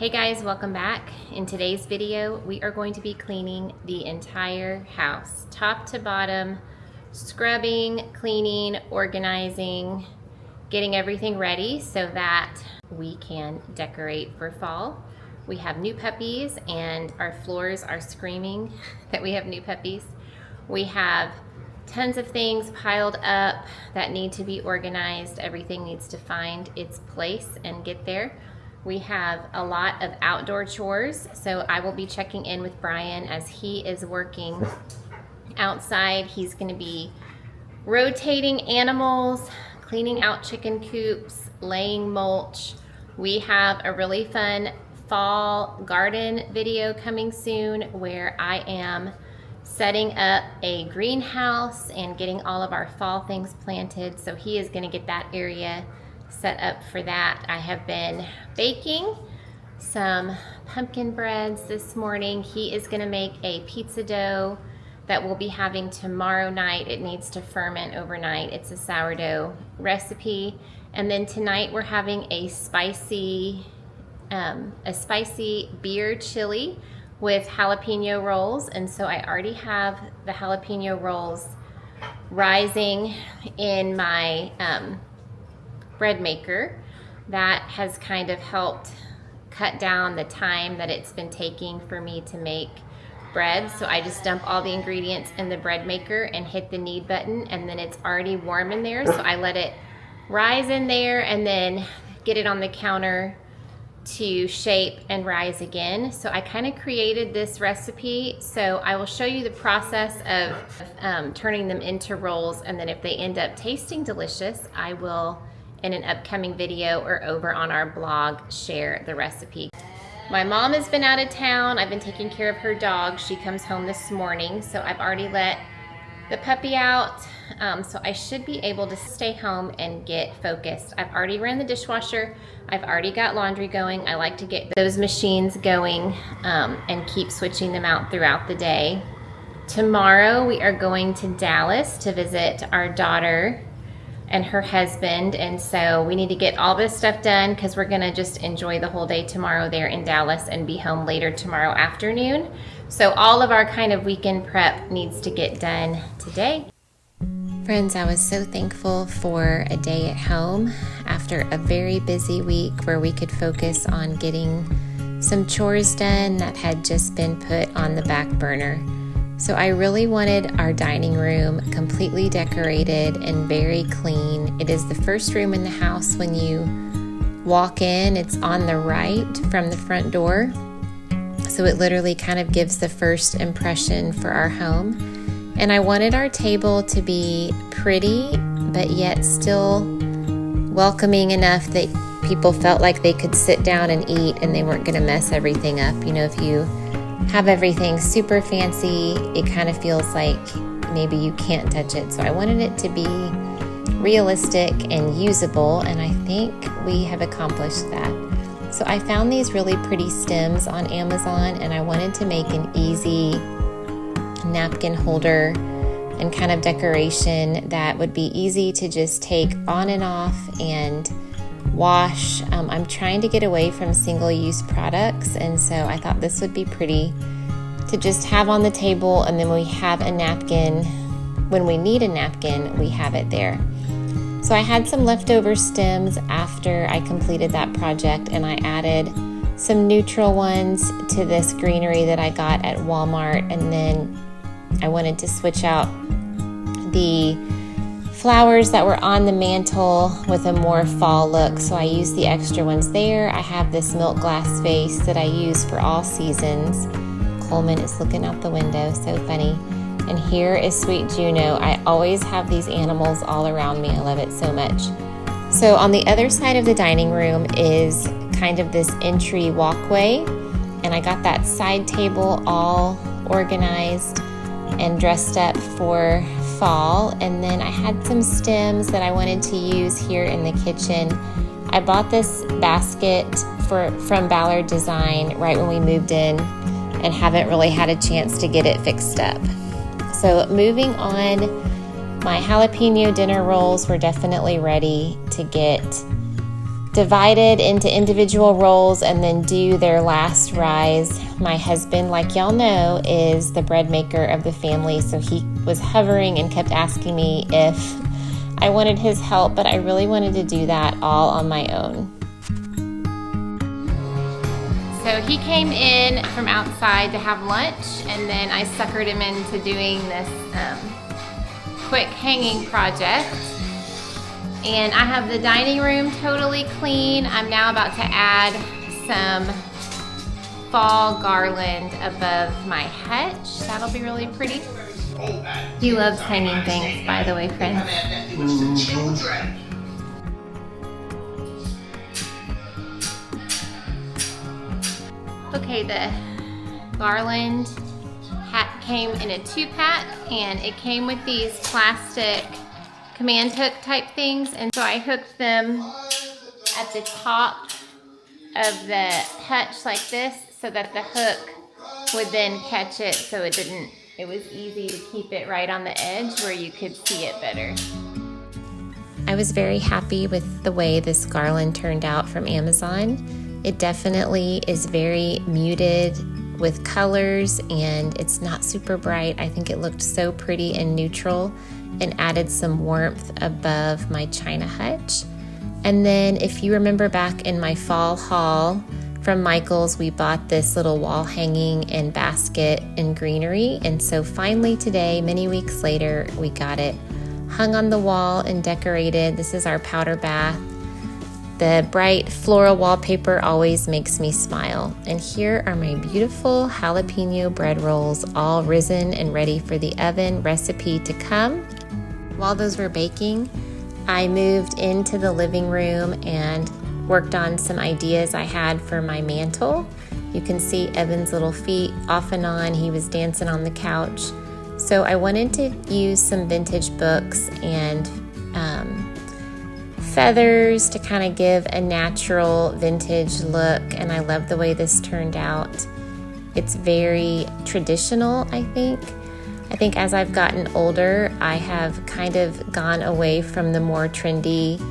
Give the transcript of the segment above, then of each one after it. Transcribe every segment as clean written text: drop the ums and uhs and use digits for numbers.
Hey guys, welcome back. In today's video, we are going to be cleaning the entire house, top to bottom, scrubbing, cleaning, organizing, getting everything ready so that we can decorate for fall. We have new puppies and our floors are screaming that we have new puppies. We have tons of things piled up that need to be organized. Everything needs to find its place and get there. We have a lot of outdoor chores, so I will be checking in with Brian as he is working outside. He's going to be rotating animals, cleaning out chicken coops, laying mulch. We have a really fun fall garden video coming soon where I am setting up a greenhouse and getting all of our fall things planted. So he is going to get that area set up for that. I have been baking some pumpkin breads this morning. He is going to make a pizza dough that we'll be having tomorrow night. It needs to ferment overnight. It's a sourdough recipe. And then tonight we're having a spicy beer chili with jalapeno rolls. And so I already have the jalapeno rolls rising in my bread maker. That has kind of helped cut down the time that it's been taking for me to make bread. So I just dump all the ingredients in the bread maker and hit the knead button, and then it's already warm in there. So I let it rise in there and then get it on the counter to shape and rise again. So I kind of created this recipe. So I will show you the process of turning them into rolls, and then if they end up tasting delicious, I will, in an upcoming video or over on our blog, share the recipe. My mom has been out of town. I've been taking care of her dog. She comes home this morning, so I've already let the puppy out. So I should be able to stay home and get focused. I've already ran the dishwasher. I've already got laundry going. I like to get those machines going and keep switching them out throughout the day. Tomorrow we are going to Dallas to visit our daughter and her husband, and so we need to get all this stuff done because we're gonna just enjoy the whole day tomorrow there in Dallas and be home later tomorrow afternoon. So all of our kind of weekend prep needs to get done today. Friends, I was so thankful for a day at home after a very busy week where we could focus on getting some chores done that had just been put on the back burner. So I really wanted our dining room completely decorated and very clean. It is the first room in the house when you walk in. It's on the right from the front door. So it literally kind of gives the first impression for our home. And I wanted our table to be pretty, but yet still welcoming enough that people felt like they could sit down and eat and they weren't going to mess everything up. You know, if you have everything super fancy, it kind of feels like maybe you can't touch it. So I wanted it to be realistic and usable, and I think we have accomplished that. So I found these really pretty stems on Amazon, and I wanted to make an easy napkin holder and kind of decoration that would be easy to just take on and off and wash. I'm trying to get away from single-use products, and so I thought this would be pretty to just have on the table, and then we have a napkin. When we need a napkin, we have it there. So I had some leftover stems after I completed that project, and I added some neutral ones to this greenery that I got at Walmart, and then I wanted to switch out the flowers that were on the mantle with a more fall look, so I used the extra ones there. I have this milk glass vase that I use for all seasons. Coleman is looking out the window, so funny. And here is Sweet Juno. I always have these animals all around me. I love it so much. So on the other side of the dining room is kind of this entry walkway, and I got that side table all organized and dressed up for fall. And then I had some stems that I wanted to use here in the kitchen. I bought this basket from Ballard Design right when we moved in and haven't really had a chance to get it fixed up. So moving on, my jalapeno dinner rolls were definitely ready to get divided into individual roles and then do their last rise. My husband, like y'all know, is the bread maker of the family, so he was hovering and kept asking me if I wanted his help, but I really wanted to do that all on my own. So he came in from outside to have lunch, and then I suckered him into doing this quick hanging project. And I have the dining room totally clean. I'm now about to add some fall garland above my hutch. That'll be really pretty. He loves hanging things, by the way, friends. Okay, the garland hat came in a 2-pack, and it came with these plastic command hook type things, and so I hooked them at the top of the hutch like this so that the hook would then catch it, so it was easy to keep it right on the edge where you could see it better. I was very happy with the way this garland turned out from Amazon. It definitely is very muted with colors, and it's not super bright. I think it looked so pretty and neutral and added some warmth above my china hutch. And then if you remember back in my fall haul from Michael's, we bought this little wall hanging and basket and greenery. And so finally today, many weeks later, we got it hung on the wall and decorated. This is our powder bath. The bright floral wallpaper always makes me smile. And here are my beautiful jalapeno bread rolls, all risen and ready for the oven, recipe to come. While those were baking, I moved into the living room and worked on some ideas I had for my mantle. You can see Evan's little feet off and on. He was dancing on the couch. So I wanted to use some vintage books and feathers to kind of give a natural vintage look, and I love the way this turned out. It's very traditional, I think. I think as I've gotten older, I have kind of gone away from the more trendy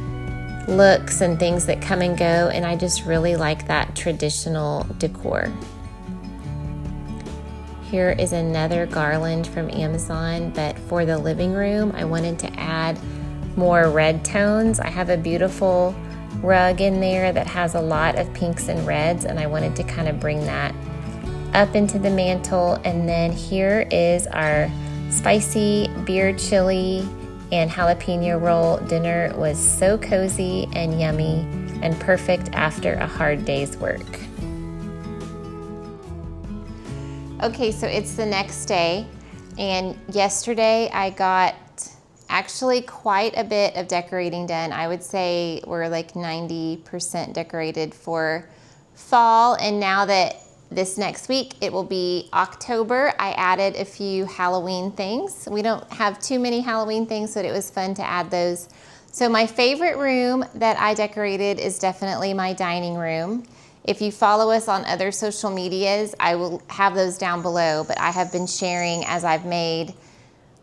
looks and things that come and go, and I just really like that traditional decor. Here is another garland from Amazon, but for the living room, I wanted to add more red tones. I have a beautiful rug in there that has a lot of pinks and reds, and I wanted to kind of bring that up into the mantle. And then here is our spicy beer chili and jalapeno roll. Dinner was so cozy and yummy and perfect after a hard day's work. Okay, so it's the next day, and yesterday I got actually quite a bit of decorating done. I would say we're like 90% decorated for fall, and now that this next week it will be October, I added a few Halloween things. We don't have too many Halloween things, but it was fun to add those. So my favorite room that I decorated is definitely my dining room. If you follow us on other social medias, I will have those down below, but I have been sharing as I've made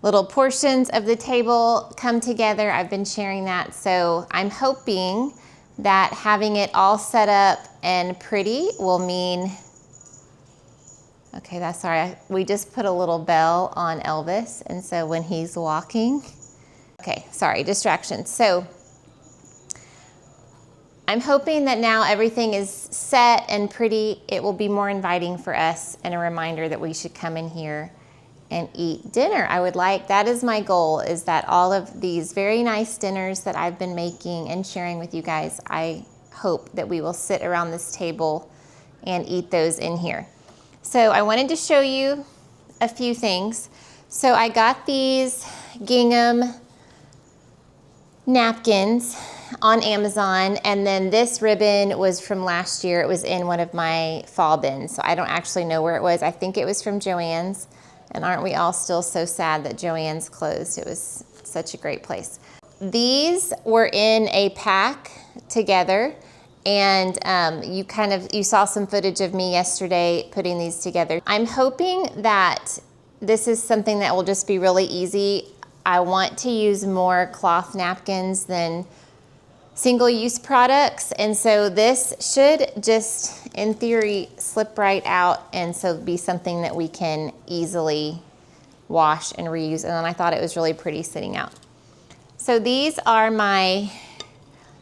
little portions of the table come together. I've been sharing that, so I'm hoping that having it all set up and pretty will mean, okay, that's sorry, we just put a little bell on Elvis, and so when he's walking, okay, sorry, distraction. So I'm hoping that now everything is set and pretty, it will be more inviting for us and a reminder that we should come in here and eat dinner. That is my goal, is that all of these very nice dinners that I've been making and sharing with you guys, I hope that we will sit around this table and eat those in here. So I wanted to show you a few things. So I got these gingham napkins on Amazon, and then this ribbon was from last year. It was in one of my fall bins, so I don't actually know where it was. I think it was from Joann's. And aren't we all still so sad that Joann's closed? It was such a great place. These were in a pack together, and you saw some footage of me yesterday putting these together. I'm hoping that this is something that will just be really easy. I want to use more cloth napkins than single-use products, and so this should just, in theory, slip right out, and so be something that we can easily wash and reuse. And then I thought it was really pretty sitting out. So these are my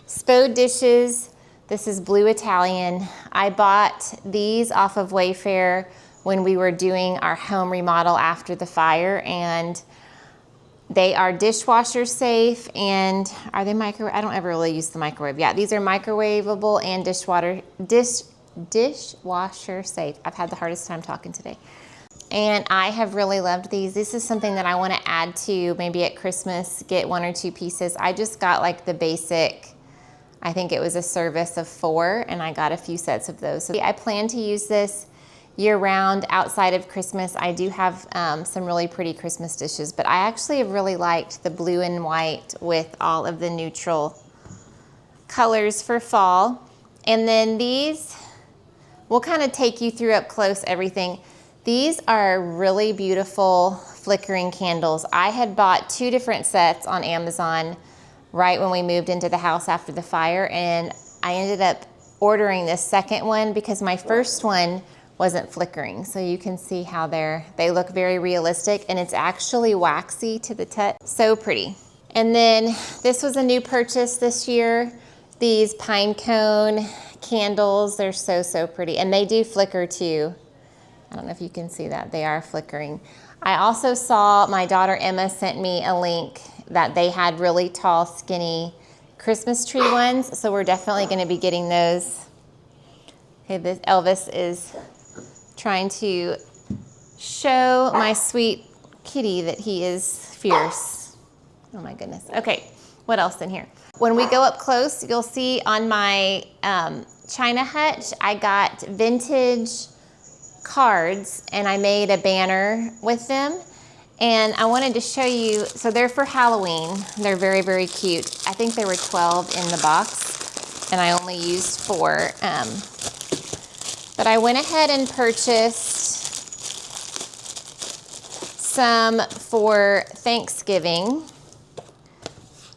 Spode dishes. This is Blue Italian. I bought these off of Wayfair when we were doing our home remodel after the fire, and they are dishwasher safe. And are they microwave? I don't ever really use the microwave. Yeah, these are microwavable and dishwasher safe. I've had the hardest time talking today. And I have really loved these. This is something that I want to add to maybe at Christmas, get 1 or 2 pieces. I just got like the basic, I think it was a service of 4, and I got a few sets of those. So I plan to use this year round outside of Christmas. I do have some really pretty Christmas dishes, but I actually have really liked the blue and white with all of the neutral colors for fall. And then these, we'll kind of take you through up close everything. These are really beautiful flickering candles. I had bought 2 different sets on Amazon right when we moved into the house after the fire, and I ended up ordering this second one because my first one wasn't flickering. So you can see how they look very realistic, and it's actually waxy to the touch. So pretty. And then this was a new purchase this year. These pine cone candles, they're so, so pretty. And they do flicker too. I don't know if you can see that. They are flickering. I also saw, my daughter Emma sent me a link that they had really tall, skinny Christmas tree ones. So we're definitely going to be getting those. Okay, this Elvis is trying to show my sweet kitty that he is fierce. Oh my goodness. Okay, what else in here? When we go up close, you'll see on my China hutch, I got vintage cards, and I made a banner with them. And I wanted to show you, so they're for Halloween. They're very, very cute. I think there were 12 in the box, and I only used 4. But I went ahead and purchased some for Thanksgiving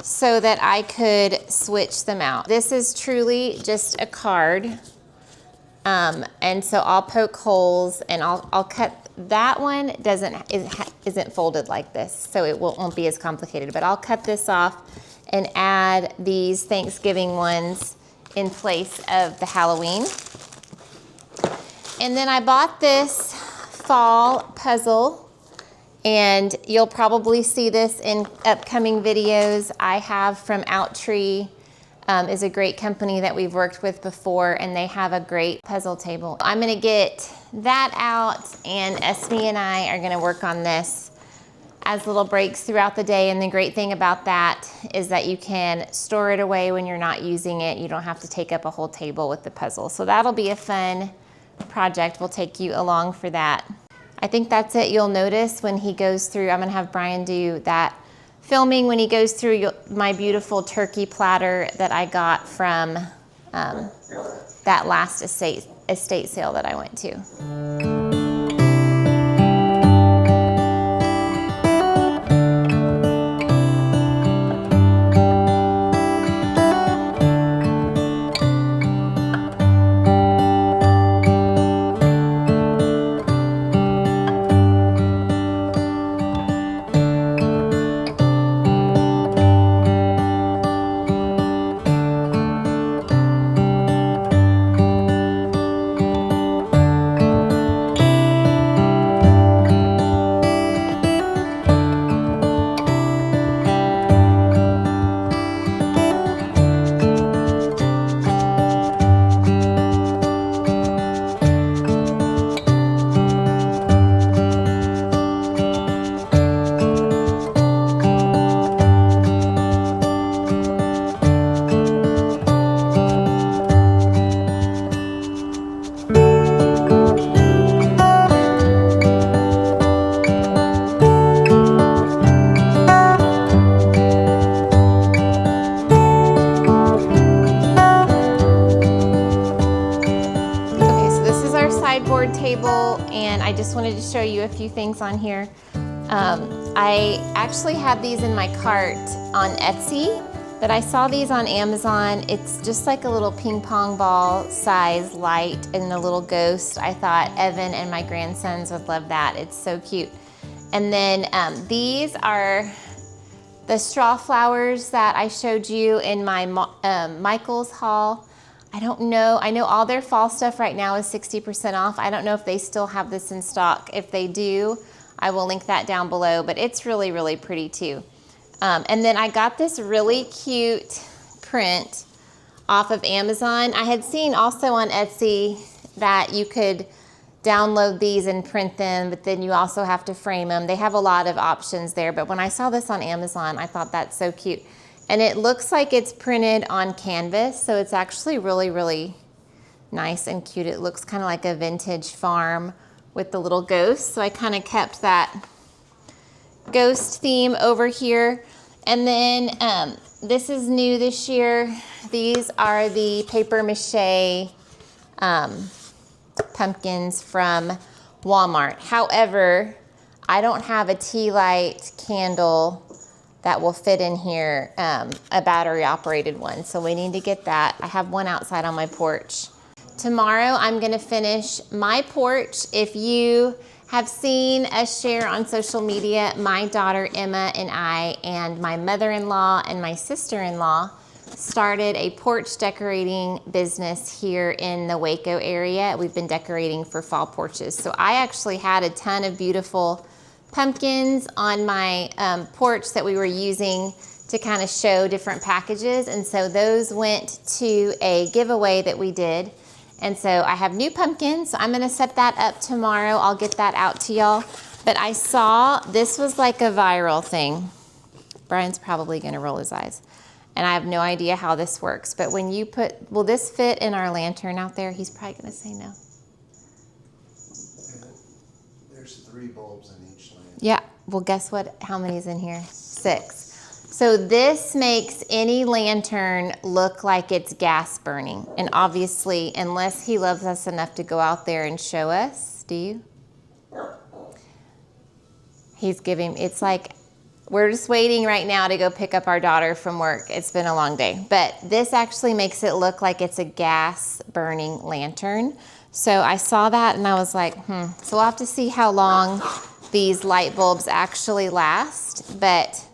so that I could switch them out. This is truly just a card. And so I'll poke holes, and I'll cut. That one isn't folded like this, so it won't be as complicated, but I'll cut this off and add these Thanksgiving ones in place of the Halloween. And then I bought this fall puzzle, and you'll probably see this in upcoming videos. I have from Outtree. Is a great company that we've worked with before, and they have a great puzzle table. I'm gonna get that out, and Esme and I are gonna work on this as little breaks throughout the day. And the great thing about that is that you can store it away when you're not using it. You don't have to take up a whole table with the puzzle. So that'll be a fun project. We'll take you along for that. I think that's it. You'll notice when he goes through, I'm gonna have Brian do that filming when he goes through my beautiful turkey platter that I got from that last estate sale that I went to. sideboard table, and I just wanted to show you a few things on here. I actually had these in my cart on Etsy, But I saw these on Amazon. It's just like a little ping pong ball size light and a little ghost. I thought Evan and my grandsons would love that. It's so cute. And then these are the straw flowers that I showed you in my Michael's haul. I don't know. I know all their fall stuff right now is 60% off. I don't know if they still have this in stock. If they do, I will link that down below, but it's really, really pretty too. And then I got this really cute print off of Amazon. I had seen also on Etsy that you could download these and print them, but then you also have to frame them. They have a lot of options there, but when I saw this on Amazon, I thought that's so cute. And it looks like it's printed on canvas, so it's actually really, really nice and cute. It looks kind of like a vintage farm with the little ghost, so I kind of kept that ghost theme over here. And then this is new this year. These are the paper mache pumpkins from Walmart. However, I don't have a tea light candle that will fit in here, a battery operated one. So we need to get that. I have one outside on my porch. Tomorrow I'm gonna finish my porch. If you have seen us share on social media, my daughter Emma and I and my mother-in-law and my sister-in-law started a porch decorating business here in the Waco area. We've been decorating for fall porches. So I actually had a ton of beautiful pumpkins on my porch that we were using to kind of show different packages. And so those went to a giveaway that we did. And so I have new pumpkins. So I'm gonna set that up tomorrow. I'll get that out to y'all. But I saw this was like a viral thing. Brian's probably gonna roll his eyes. And I have no idea how this works. But when you put, will this fit in our lantern out there? He's probably gonna say no. There's 3 bulbs in each lantern. Yeah, well guess what, how many's in here? 6. So this makes any lantern look like it's gas burning. And obviously, unless he loves us enough to go out there and show us, do you? He's giving, it's like, we're just waiting right now to go pick up our daughter from work. It's been a long day. But this actually makes it look like it's a gas burning lantern. So I saw that and I was like, So we'll have to see how long these light bulbs actually last. But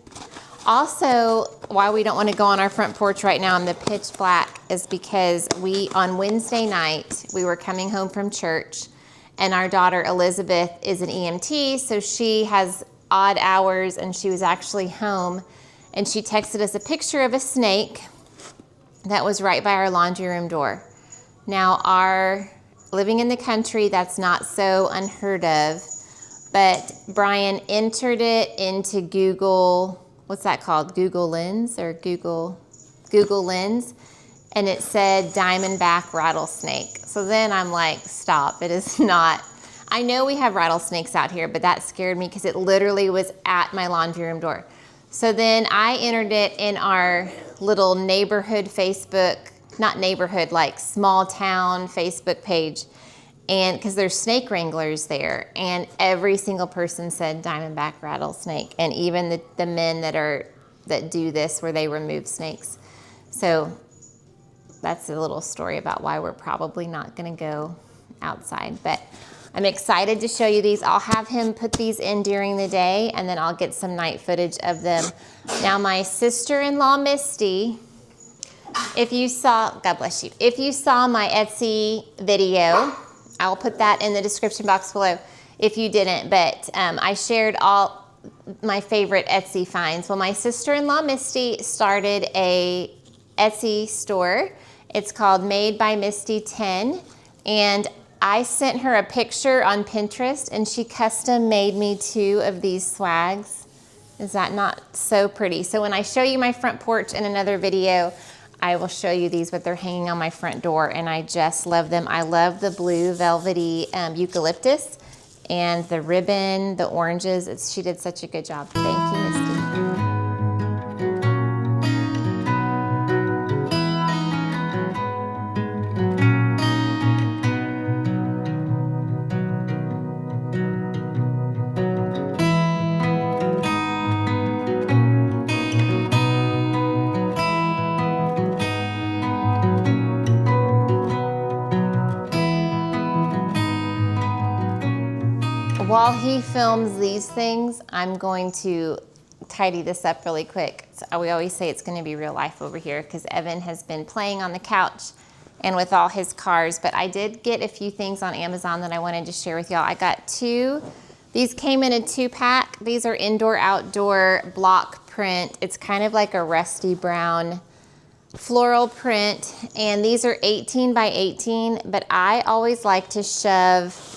also, why we don't want to go on our front porch right now in the pitch black is because on Wednesday night, we were coming home from church and our daughter Elizabeth is an EMT, so she has odd hours and she was actually home and she texted us a picture of a snake that was right by our laundry room door. Now, living in the country, that's not so unheard of, but Brian entered it into Google, what's that called? Google Lens or Google Lens, and it said diamondback rattlesnake. So then I'm like, stop, it is not. I know we have rattlesnakes out here, but that scared me because it literally was at my laundry room door. So then I entered it in our little neighborhood Facebook, not neighborhood, like small town Facebook page. And because there's snake wranglers there, and every single person said diamondback rattlesnake, and even the men that do this where they remove snakes. So that's a little story about why we're probably not going to go outside. But I'm excited to show you these. I'll have him put these in during the day, and then I'll get some night footage of them. Now, my sister-in-law Misty, if you saw, God bless you, if you saw my Etsy video, I'll put that in the description box below if you didn't, but I shared all my favorite Etsy finds. Well, my sister-in-law Misty started a Etsy store. It's called Made by Misty 10, and I sent her a picture on Pinterest and she custom made me 2 of these swags. Is that not so pretty? So when I show you my front porch in another video, I will show you these, but they're hanging on my front door and I just love them. I love the blue velvety eucalyptus and the ribbon, the oranges. She did such a good job. Thank you, Misty. While he films these things, I'm going to tidy this up really quick. So we always say it's going to be real life over here because Evan has been playing on the couch and with all his cars. But I did get a few things on Amazon that I wanted to share with y'all. I got two. These came in a 2-pack. These are indoor-outdoor block print. It's kind of like a rusty brown floral print. And these are 18 by 18, but I always like to shove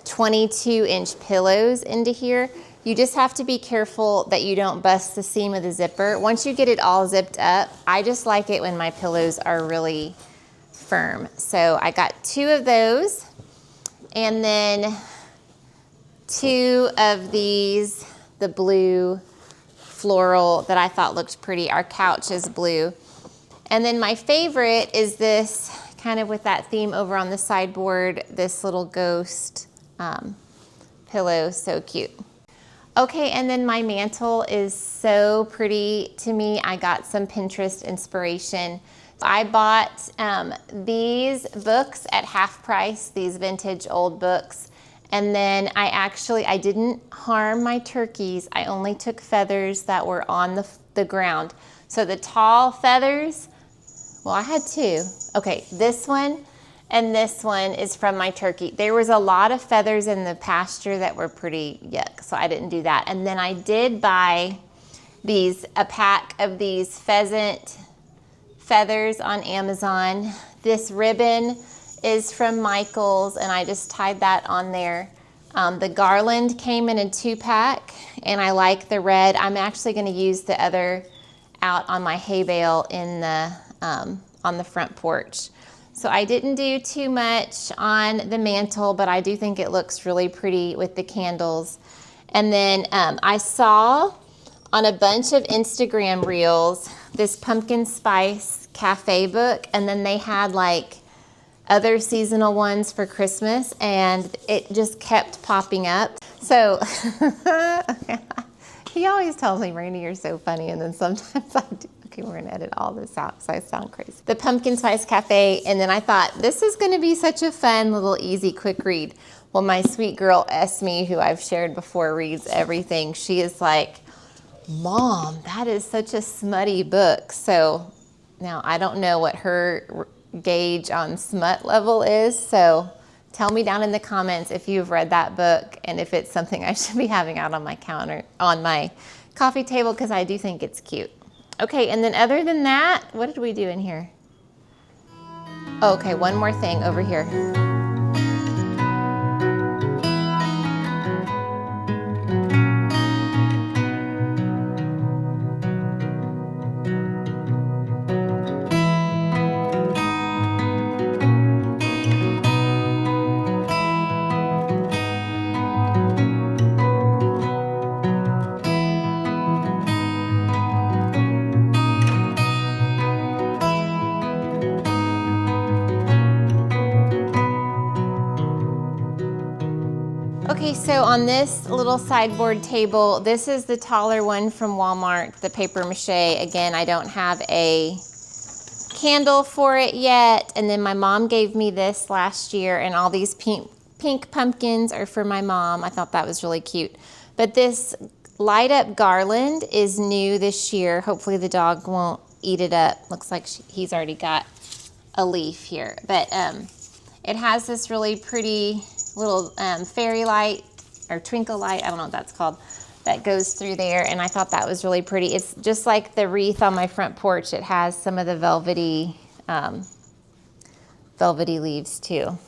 22-inch pillows into here. You just have to be careful that you don't bust the seam of the zipper. Once you get it all zipped up, I just like it when my pillows are really firm. So I got 2 of those, and then 2 of these, the blue floral that I thought looked pretty. Our couch is blue. And then my favorite is this, kind of with that theme over on the sideboard, this little ghost pillow, so cute. Okay, and then my mantle is so pretty to me. I got some Pinterest inspiration. I bought these books at half price, these vintage old books. And then I didn't harm my turkeys. I only took feathers that were on the ground. So the tall feathers, well, I had 2. Okay, this one and this one is from my turkey. There was a lot of feathers in the pasture that were pretty yuck, so I didn't do that. And then I did buy a pack of these pheasant feathers on Amazon. This ribbon is from Michael's, and I just tied that on there. The garland came in a 2-pack, and I like the red. I'm actually gonna use the other out on my hay bale in the on the front porch. So I didn't do too much on the mantle, but I do think it looks really pretty with the candles. And then I saw on a bunch of Instagram reels this pumpkin spice cafe book, and then they had like other seasonal ones for Christmas, and it just kept popping up. So he always tells me, Randy, you're so funny, and then sometimes I do. Okay, we're gonna edit all this out so I sound crazy. The Pumpkin Spice Cafe, and then I thought, this is gonna be such a fun, little, easy, quick read. Well, my sweet girl, Esme, who I've shared before, reads everything. She is like, Mom, that is such a smutty book. So now I don't know what her gauge on smut level is, so tell me down in the comments if you've read that book and if it's something I should be having out on my counter, on my coffee table, because I do think it's cute. Okay, and then other than that, what did we do in here? Okay, one more thing over here. Okay, so on this little sideboard table, this is the taller one from Walmart, the paper mache. Again, I don't have a candle for it yet. And then my mom gave me this last year, and all these pink pumpkins are for my mom. I thought that was really cute. But this light up garland is new this year. Hopefully the dog won't eat it up. Looks like he's already got a leaf here. But it has this really pretty little fairy light or twinkle light, I don't know what that's called, that goes through there, and I thought that was really pretty. It's just like the wreath on my front porch. It has some of the velvety leaves too.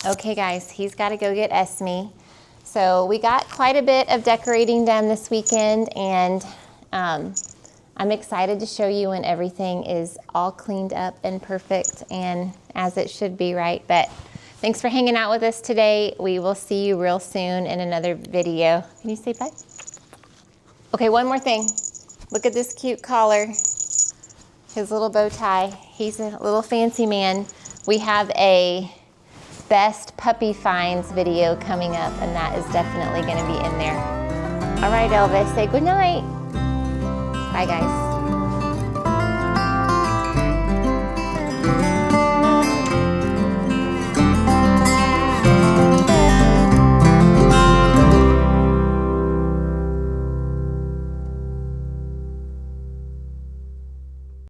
Okay guys, he's got to go get Esme. So we got quite a bit of decorating done this weekend, and I'm excited to show you when everything is all cleaned up and perfect and as it should be, right? But thanks for hanging out with us today. We will see you real soon in another video. Can you say bye? Okay, one more thing. Look at this cute collar. His little bow tie. He's a little fancy man. We have a best puppy finds video coming up, and that is definitely gonna be in there. All right, Elvis, say good night. Bye, guys.